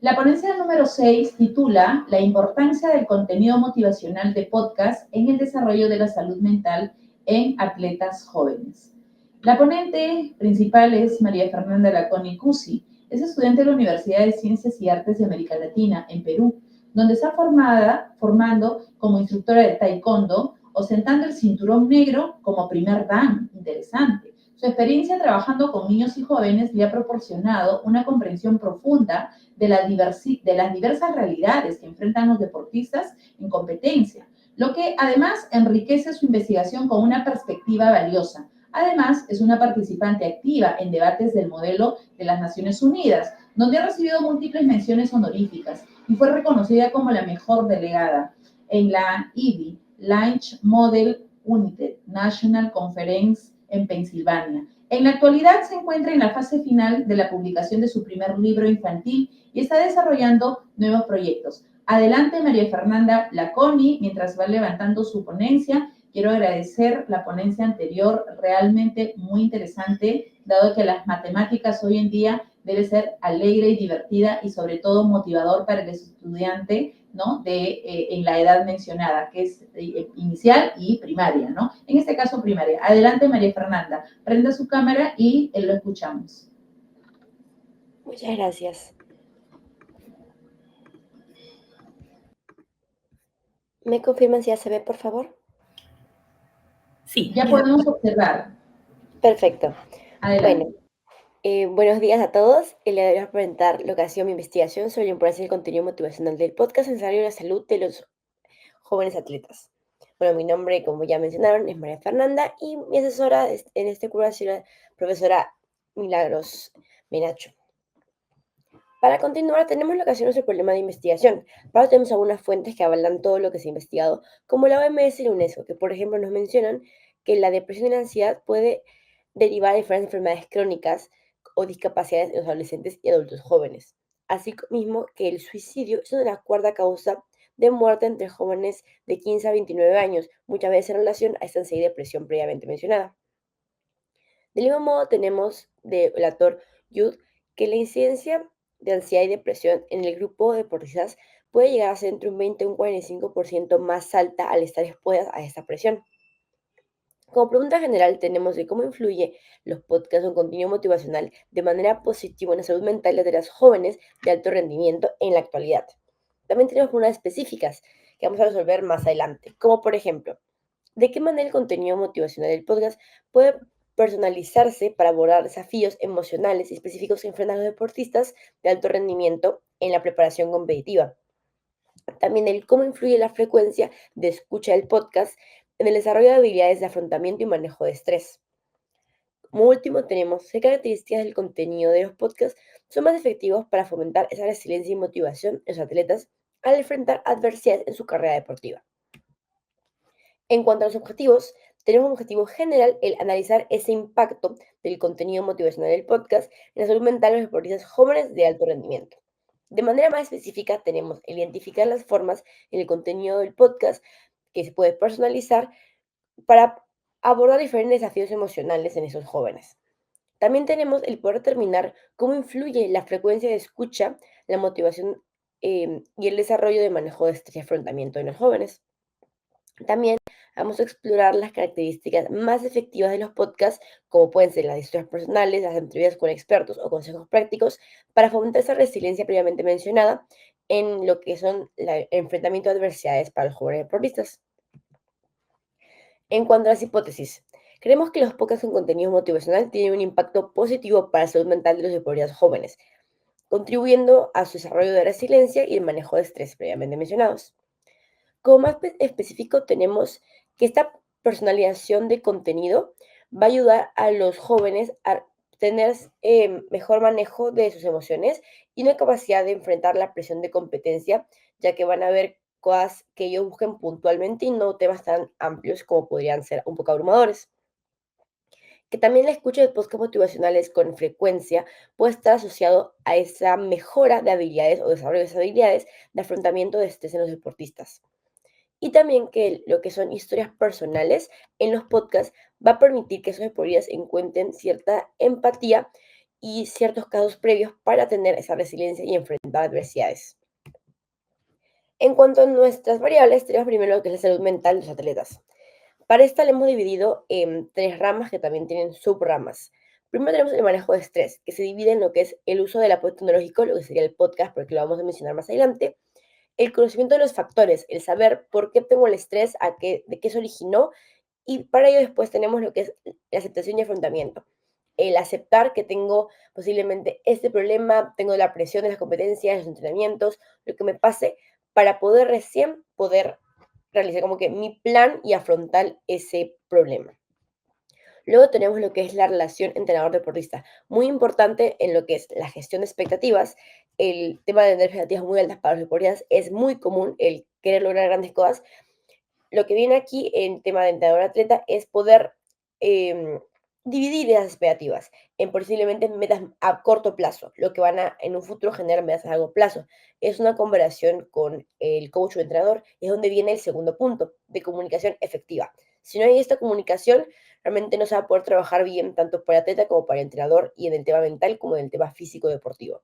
La ponencia número 6 titula La importancia del contenido motivacional de podcast en el desarrollo de la salud mental en atletas jóvenes. La ponente principal es María Fernanda Laconi Cusi. Es estudiante de la Universidad de Ciencias y Artes de América Latina, en Perú, donde está formando como instructora de taekwondo, ostentando el cinturón negro como primer dan. Interesante. Su experiencia trabajando con niños y jóvenes le ha proporcionado una comprensión profunda de las diversas realidades que enfrentan los deportistas en competencia, lo que además enriquece su investigación con una perspectiva valiosa. Además, es una participante activa en debates del modelo de las Naciones Unidas, donde ha recibido múltiples menciones honoríficas y fue reconocida como la mejor delegada en la IDI, Launch Model United National Conference en Pensilvania. En la actualidad se encuentra en la fase final de la publicación de su primer libro infantil y está desarrollando nuevos proyectos. Adelante, María Fernanda Laconi, mientras va levantando su ponencia. Quiero agradecer la ponencia anterior, realmente muy interesante, dado que las matemáticas hoy en día debe ser alegre y divertida y sobre todo motivador para el estudiante, ¿no? En la edad mencionada, que es inicial y primaria, ¿no? En este caso primaria. Adelante, María Fernanda, prenda su cámara y lo escuchamos. Muchas gracias. ¿Me confirman si ya se ve, por favor? Sí, ya podemos observar. Perfecto. Adelante. Bueno, buenos días a todos. Le voy a presentar lo que ha sido mi investigación sobre la importancia del contenido motivacional del podcast en desarrollo de la salud de los jóvenes atletas. Bueno, mi nombre, como ya mencionaron, es María Fernanda y mi asesora en este curso ha sido la profesora Milagros Menacho. Para continuar, tenemos lo que ha sido nuestro problema de investigación. Para eso tenemos algunas fuentes que avalan todo lo que se ha investigado, como la OMS y la UNESCO, que por ejemplo nos mencionan que la depresión y la ansiedad puede derivar de diferentes enfermedades crónicas o discapacidades en los adolescentes y adultos jóvenes. Así mismo que el suicidio es una cuarta causa de muerte entre jóvenes de 15 a 29 años, muchas veces en relación a esta ansiedad y depresión previamente mencionada. Del mismo modo, tenemos del autor Youth que la incidencia de ansiedad y depresión en el grupo de deportistas puede llegar a ser entre un 20 y un 45% más alta al estar expuestas a esta presión. Como pregunta general, tenemos de cómo influye los podcasts o contenido motivacional de manera positiva en la salud mental de las jóvenes de alto rendimiento en la actualidad. También tenemos preguntas específicas que vamos a resolver más adelante, como por ejemplo, ¿de qué manera el contenido motivacional del podcast puede personalizarse para abordar desafíos emocionales y específicos que enfrentan los deportistas de alto rendimiento en la preparación competitiva? También el cómo influye la frecuencia de escucha del podcast en el desarrollo de habilidades de afrontamiento y manejo de estrés. Como último, tenemos qué características del contenido de los podcasts son más efectivos para fomentar esa resiliencia y motivación en los atletas al enfrentar adversidades en su carrera deportiva. En cuanto a los objetivos, tenemos un objetivo general, el analizar ese impacto del contenido motivacional del podcast en la salud mental de los deportistas jóvenes de alto rendimiento. De manera más específica, tenemos el identificar las formas en el contenido del podcast que se puede personalizar para abordar diferentes desafíos emocionales en esos jóvenes. También tenemos el poder determinar cómo influye la frecuencia de escucha, la motivación y el desarrollo de manejo de estrés y afrontamiento en los jóvenes. También vamos a explorar las características más efectivas de los podcasts, como pueden ser las historias personales, las entrevistas con expertos o consejos prácticos, para fomentar esa resiliencia previamente mencionada en lo que son el enfrentamiento de adversidades para los jóvenes deportistas. En cuanto a las hipótesis, creemos que los podcasts con contenido motivacional tienen un impacto positivo para la salud mental de los deportistas jóvenes, contribuyendo a su desarrollo de resiliencia y el manejo de estrés previamente mencionados. Como más específico, tenemos que esta personalización de contenido va a ayudar a los jóvenes a tener mejor manejo de sus emociones y una capacidad de enfrentar la presión de competencia, ya que van a ver cosas que ellos busquen puntualmente y no temas tan amplios como podrían ser un poco abrumadores. Que también la escucha de podcasts motivacionales con frecuencia puede estar asociado a esa mejora de habilidades o desarrollo de esas habilidades de afrontamiento de estrés en los deportistas. Y también que lo que son historias personales en los podcasts va a permitir que esos deportistas encuentren cierta empatía y ciertos casos previos para tener esa resiliencia y enfrentar adversidades. En cuanto a nuestras variables, tenemos primero lo que es la salud mental de los atletas. Para esta la hemos dividido en 3 ramas que también tienen subramas. Primero tenemos el manejo de estrés, que se divide en lo que es el uso del apoyo tecnológico, lo que sería el podcast, porque lo vamos a mencionar más adelante, el conocimiento de los factores, el saber por qué tengo el estrés, de qué se originó, y para ello después tenemos lo que es la aceptación y afrontamiento. El aceptar que tengo posiblemente este problema, tengo la presión de las competencias, los entrenamientos, lo que me pase, para poder recién poder realizar como que mi plan y afrontar ese problema. Luego tenemos lo que es la relación entrenador-deportista, muy importante en lo que es la gestión de expectativas. El tema de tener expectativas muy altas para los deportistas es muy común, el querer lograr grandes cosas. Lo que viene aquí en tema de entrenador-atleta es poder em, dividir esas expectativas en posiblemente metas a corto plazo, lo que van a en un futuro generar metas a largo plazo. Es una conversación con el coach o entrenador, es donde viene el segundo punto de comunicación efectiva. Si no hay esta comunicación, realmente no se va a poder trabajar bien tanto para el atleta como para el entrenador y en el tema mental como en el tema físico deportivo.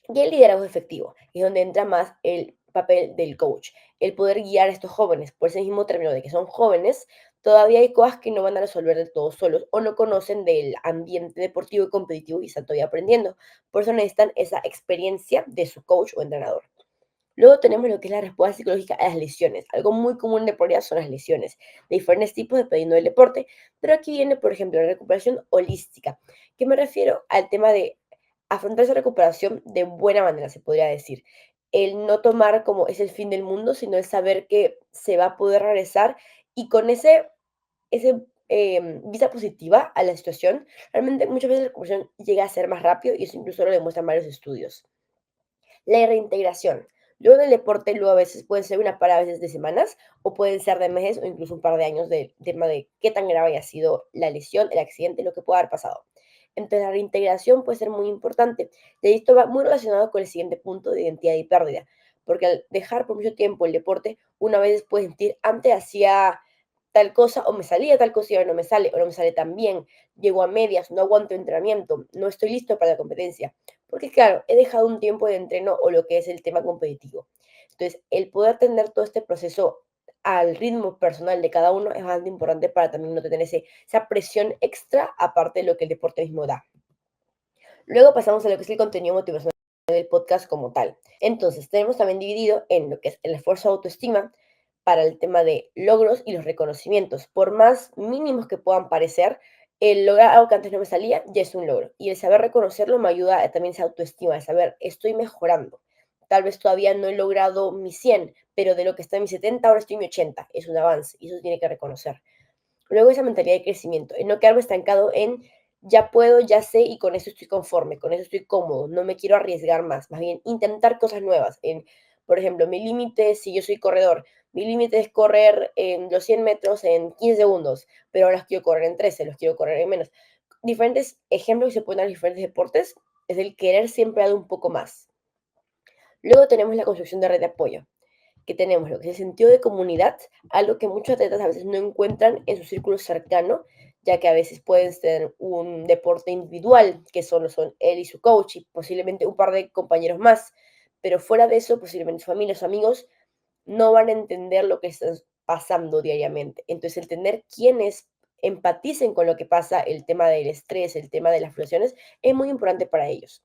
Y el liderazgo efectivo es donde entra más el papel del coach, el poder guiar a estos jóvenes. Por ese mismo término de que son jóvenes, todavía hay cosas que no van a resolver de todos solos o no conocen del ambiente deportivo y competitivo y están todavía aprendiendo. Por eso necesitan esa experiencia de su coach o entrenador. Luego tenemos lo que es la respuesta psicológica a las lesiones. Algo muy común en deporte son las lesiones, de diferentes tipos dependiendo del deporte. Pero aquí viene, por ejemplo, la recuperación holística, que me refiero al tema de afrontar esa recuperación de buena manera, se podría decir. El no tomar como es el fin del mundo, sino el saber que se va a poder regresar y con ese vista positiva a la situación, realmente muchas veces la recuperación llega a ser más rápido y eso incluso lo demuestran varios estudios. La reintegración. Luego del deporte, luego a veces puede ser una para a veces de semanas o pueden ser de meses o incluso un par de años del tema de qué tan grave haya sido la lesión, el accidente, lo que pueda haber pasado. Entonces la reintegración puede ser muy importante. Y esto va muy relacionado con el siguiente punto de identidad y pérdida. Porque al dejar por mucho tiempo el deporte, una vez puede sentir, antes hacía tal cosa o me salía tal cosa y ahora no me sale o no me sale tan bien, llego a medias, no aguanto entrenamiento, no estoy listo para la competencia. Porque claro, he dejado un tiempo de entreno o lo que es el tema competitivo. Entonces, el poder tener todo este proceso al ritmo personal de cada uno es bastante importante para también no tener esa presión extra aparte de lo que el deporte mismo da. Luego pasamos a lo que es el contenido motivacional del podcast como tal. Entonces, tenemos también dividido en lo que es el esfuerzo de autoestima para el tema de logros y los reconocimientos. Por más mínimos que puedan parecer, el lograr algo que antes no me salía ya es un logro. Y el saber reconocerlo me ayuda a también esa autoestima, de saber, estoy mejorando. Tal vez todavía no he logrado mi 100, pero de lo que está en mi 70, ahora estoy en mi 80. Es un avance y eso se tiene que reconocer. Luego esa mentalidad de crecimiento, en no quedarme estancado en ya puedo, ya sé y con eso estoy conforme, con eso estoy cómodo, no me quiero arriesgar más bien intentar cosas nuevas. Por ejemplo, mi límite, si yo soy corredor, mi límite es correr en los 100 metros en 15 segundos, pero ahora los quiero correr en 13, los quiero correr en menos. Diferentes ejemplos que se pueden dar en diferentes deportes es el querer siempre dar un poco más. Luego tenemos la construcción de red de apoyo que tenemos lo que es el sentido de comunidad, algo que muchos atletas a veces no encuentran en su círculo cercano, ya que a veces pueden tener un deporte individual, que solo son él y su coach, y posiblemente un par de compañeros más, pero fuera de eso, posiblemente su familia, sus amigos, no van a entender lo que están pasando diariamente. Entonces, el tener quienes empaticen con lo que pasa, el tema del estrés, el tema de las fluctuaciones, es muy importante para ellos.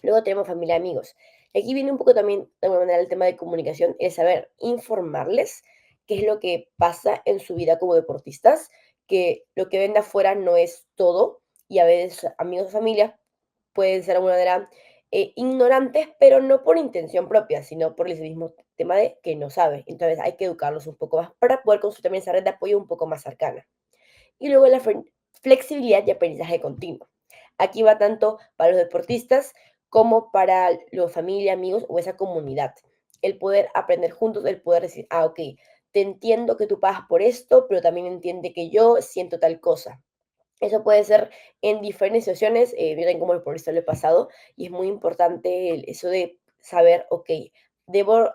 Luego tenemos familia, amigos. Y aquí viene un poco también, de alguna manera, el tema de comunicación, el saber informarles qué es lo que pasa en su vida como deportistas, que lo que ven de afuera no es todo, y a veces amigos o familia pueden ser de alguna manera ignorantes, pero no por intención propia, sino por ese mismo tema de que no sabe. Entonces hay que educarlos un poco más para poder construir también esa red de apoyo un poco más cercana. Y luego la flexibilidad y aprendizaje continuo. Aquí va tanto para los deportistas como para los familia, amigos o esa comunidad. El poder aprender juntos, el poder decir, ok, te entiendo que tú pagas por esto, pero también entiende que yo siento tal cosa. Eso puede ser en diferentes situaciones, miren cómo deportista lo he pasado, y es muy importante eso de saber, ok, debo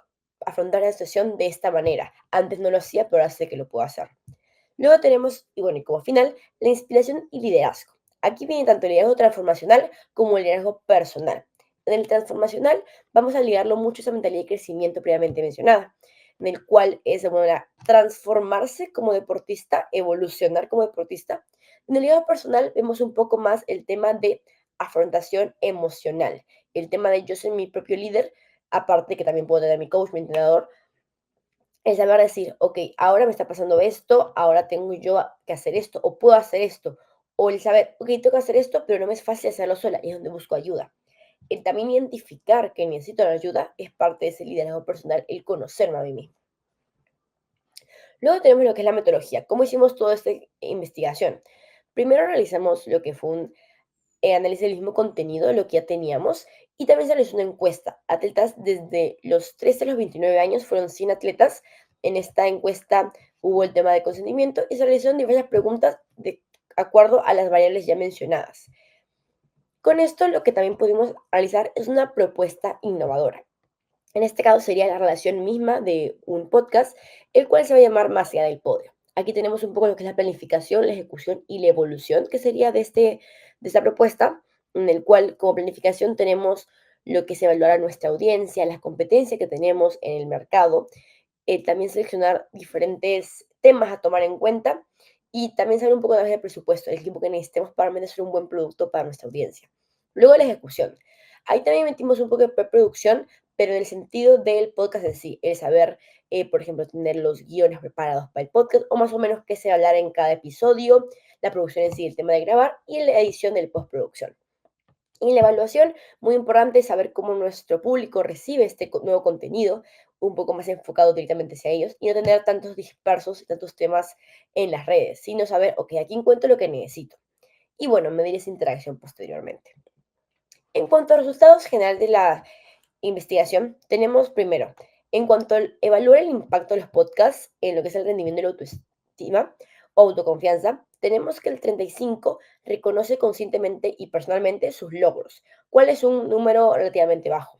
afrontar la situación de esta manera. Antes no lo hacía, pero ahora sé que lo puedo hacer. Luego tenemos, y bueno, y como final, la inspiración y liderazgo. Aquí viene tanto el liderazgo transformacional como el liderazgo personal. En el transformacional vamos a ligarlo mucho a esa mentalidad de crecimiento previamente mencionada, en el cual es de manera transformarse como deportista, evolucionar como deportista. En el liderazgo personal vemos un poco más el tema de afrontación emocional, el tema de yo soy mi propio líder, aparte de que también puedo tener mi coach, mi entrenador, el saber decir, ok, ahora me está pasando esto, ahora tengo yo que hacer esto, o puedo hacer esto, o el saber, ok, tengo que hacer esto, pero no me es fácil hacerlo sola, y es donde busco ayuda. El también identificar que necesito la ayuda es parte de ese liderazgo personal, el conocerme a mí mismo. Luego tenemos lo que es la metodología. ¿Cómo hicimos toda esta investigación? Primero realizamos lo que fue un análisis del mismo contenido, lo que ya teníamos, y también se realizó una encuesta. Atletas desde los 13 a los 29 años, fueron 100 atletas. En esta encuesta hubo el tema de consentimiento y se realizaron diversas preguntas de acuerdo a las variables ya mencionadas. Con esto lo que también pudimos realizar es una propuesta innovadora. En este caso sería la relación misma de un podcast, el cual se va a llamar Más allá del podio. Aquí tenemos un poco lo que es la planificación, la ejecución y la evolución, que sería de esta propuesta, en el cual como planificación tenemos lo que se evaluará nuestra audiencia, las competencias que tenemos en el mercado, también seleccionar diferentes temas a tomar en cuenta y también saber un poco de presupuesto, el tiempo que necesitemos para hacer un buen producto para nuestra audiencia. Luego la ejecución. Ahí también metimos un poco de preproducción, pero en el sentido del podcast en sí, el saber, por ejemplo, tener los guiones preparados para el podcast o más o menos qué se va a hablar en cada episodio, la producción en sí, el tema de grabar y la edición del postproducción. Y la evaluación, muy importante saber cómo nuestro público recibe este nuevo contenido, un poco más enfocado directamente hacia ellos, y no tener tantos dispersos y tantos temas en las redes, sino saber, ok, aquí encuentro lo que necesito. Y bueno, medir esa interacción posteriormente. En cuanto a resultados general de la investigación, tenemos primero, en cuanto a evaluar el impacto de los podcasts en lo que es el rendimiento de la autoestima o autoconfianza, tenemos que el 35 reconoce conscientemente y personalmente sus logros, cuál es un número relativamente bajo.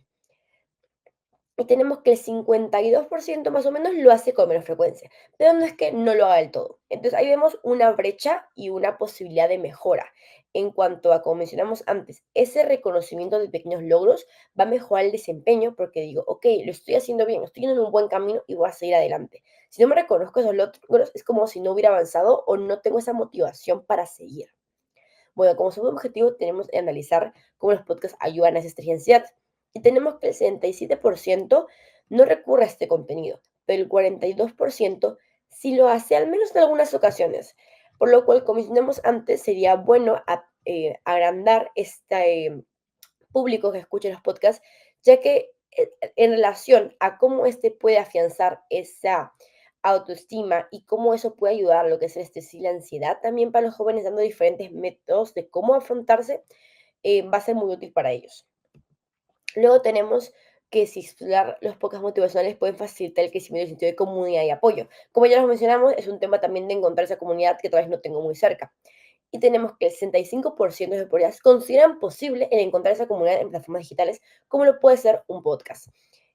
Y tenemos que el 52% más o menos lo hace con menos frecuencia, pero no es que no lo haga del todo. Entonces ahí vemos una brecha y una posibilidad de mejora. En cuanto a, como mencionamos antes, ese reconocimiento de pequeños logros va a mejorar el desempeño porque digo, ok, lo estoy haciendo bien, estoy yendo en un buen camino y voy a seguir adelante. Si no me reconozco esos logros, es como si no hubiera avanzado o no tengo esa motivación para seguir. Bueno, como segundo objetivo tenemos que analizar cómo los podcasts ayudan a esa estrategia y tenemos que el 67% no recurre a este contenido, pero el 42% sí lo hace, al menos en algunas ocasiones. Por lo cual, como mencionamos antes, sería bueno agrandar este público que escucha los podcasts, ya que en relación a cómo este puede afianzar esa autoestima y cómo eso puede ayudar a lo que es el estrés y la ansiedad también para los jóvenes, dando diferentes métodos de cómo afrontarse, va a ser muy útil para ellos. Luego tenemos que si explorar los podcasts motivacionales pueden facilitar el crecimiento del sentido de comunidad y apoyo. Como ya lo mencionamos, es un tema también de encontrar esa comunidad que todavía no tengo muy cerca. Y tenemos que el 65% de los consideran posible el encontrar esa comunidad en plataformas digitales, como lo puede ser un podcast.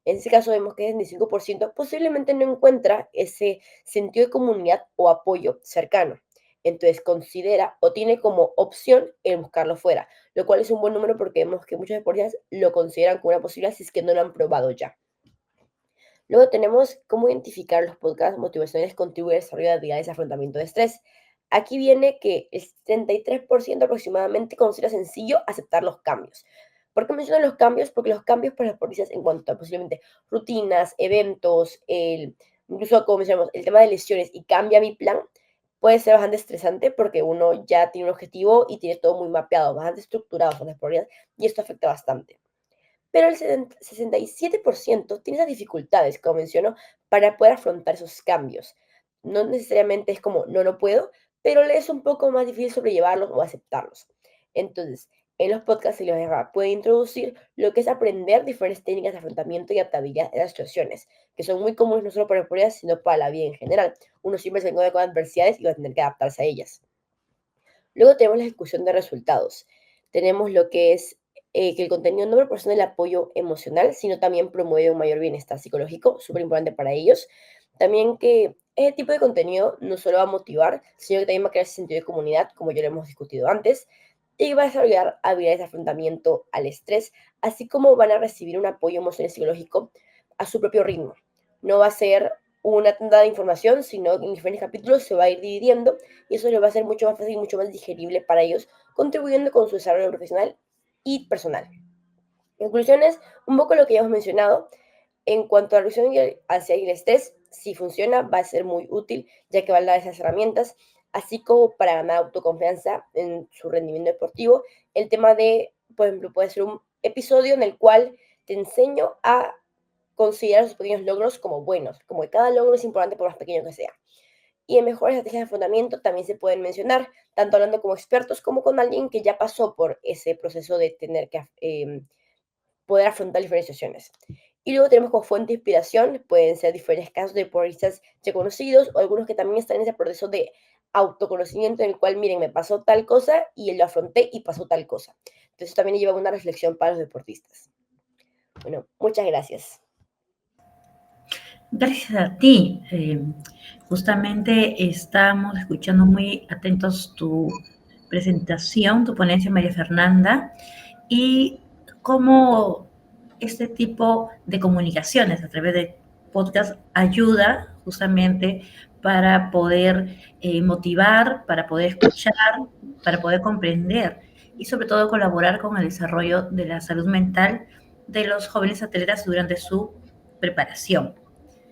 En ese caso vemos que el 65% posiblemente no encuentra ese sentido de comunidad o apoyo cercano. Entonces considera o tiene como opción el buscarlo fuera, lo cual es un buen número porque vemos que muchos deportistas lo consideran como una posibilidad si es que no lo han probado ya. Luego tenemos cómo identificar los podcasts motivacionales contribuyen al desarrollo de habilidades de afrontamiento de estrés. Aquí viene que el 33% aproximadamente considera sencillo aceptar los cambios. ¿Por qué menciono los cambios? Porque los cambios para los deportistas en cuanto a posiblemente rutinas, eventos, incluso como mencionamos, el tema de lesiones y cambia mi plan, puede ser bastante estresante porque uno ya tiene un objetivo y tiene todo muy mapeado, bastante estructurado son las deportistas y esto afecta bastante. Pero el 67% tiene esas dificultades, como menciono, para poder afrontar esos cambios. No necesariamente es como, no, no puedo, pero le es un poco más difícil sobrellevarlos o aceptarlos. Entonces, en los podcasts se les puede introducir lo que es aprender diferentes técnicas de afrontamiento y adaptabilidad en las situaciones, que son muy comunes no solo para las pruebas, sino para la vida en general. Uno siempre se encuentra con adversidades y va a tener que adaptarse a ellas. Luego tenemos la ejecución de resultados. Tenemos lo que es que el contenido no proporciona el apoyo emocional, sino también promueve un mayor bienestar psicológico, súper importante para ellos. También que este tipo de contenido no solo va a motivar, sino que también va a crear ese sentido de comunidad, como ya lo hemos discutido antes. y va a desarrollar habilidades de afrontamiento al estrés, así como van a recibir un apoyo emocional y psicológico a su propio ritmo. No va a ser una tanda de información, sino que en diferentes capítulos se va a ir dividiendo y eso le va a ser mucho más fácil y mucho más digerible para ellos, contribuyendo con su desarrollo profesional y personal. En conclusiones, un poco lo que ya hemos mencionado, en cuanto a la reducción hacia el estrés, si funciona, va a ser muy útil, ya que va a dar esas herramientas, así como para ganar autoconfianza en su rendimiento deportivo. El tema de, por ejemplo, puede ser un episodio en el cual te enseño a considerar sus pequeños logros como buenos, como que cada logro es importante por más pequeño que sea. Y en mejores estrategias de afrontamiento también se pueden mencionar, tanto hablando como expertos como con alguien que ya pasó por ese proceso de tener que poder afrontar diferentes situaciones. Y luego tenemos como fuente de inspiración, pueden ser diferentes casos de deportistas reconocidos o algunos que también están en ese proceso de autoconocimiento en el cual, miren, me pasó tal cosa y lo afronté y pasó tal cosa. Entonces también lleva una reflexión para los deportistas. Bueno, muchas gracias. Gracias a ti. Justamente estamos escuchando muy atentos tu presentación, tu ponencia, María Fernanda, y cómo este tipo de comunicaciones a través de podcast ayuda justamente para poder motivar, para poder escuchar, para poder comprender y sobre todo colaborar con el desarrollo de la salud mental de los jóvenes atletas durante su preparación.